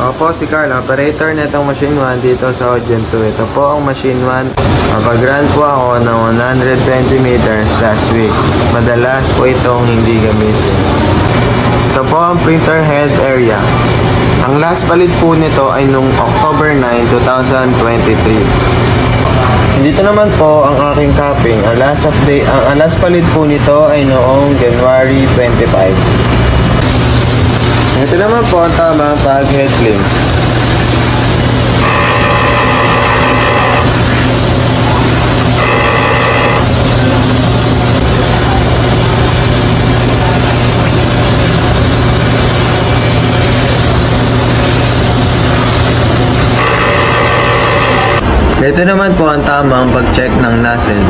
Opo, si Carl, operator na itong machine 1 dito sa Ogen 2. Ito po ang machine 1. Mapag-run po ako ng 120 meters last week. Madalas po itong hindi gamitin. Ito po ang printer head area. Ang last palit po nito ay nung October 9, 2023. Dito naman po ang aking capping. Ang last palit po nito ay noong January 25. Ito naman po ang tamang pag-head clean. Ito naman po ang tamang pag-check ng nozzle.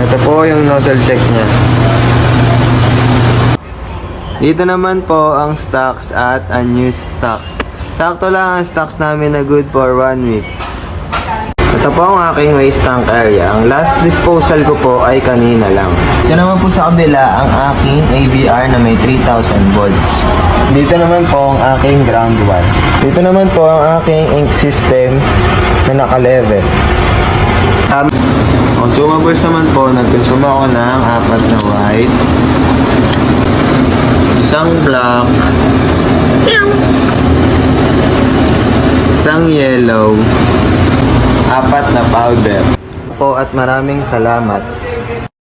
Ito po yung nozzle check niya. Dito naman po ang stocks at unused stocks. Sakto lang ang stocks namin na good for 1 week. Ito po ang aking waste tank area. Ang last disposal ko po ay kanina lang. Ito naman po sa kabila ang aking AVR na may 3,000 volts. Dito naman po ang aking ground wire. Dito naman po ang aking ink system na naka-level. Consumables naman po, nag-consume ako ng 4 na white, isang black, isang yellow, 4 na powder. Po at maraming salamat.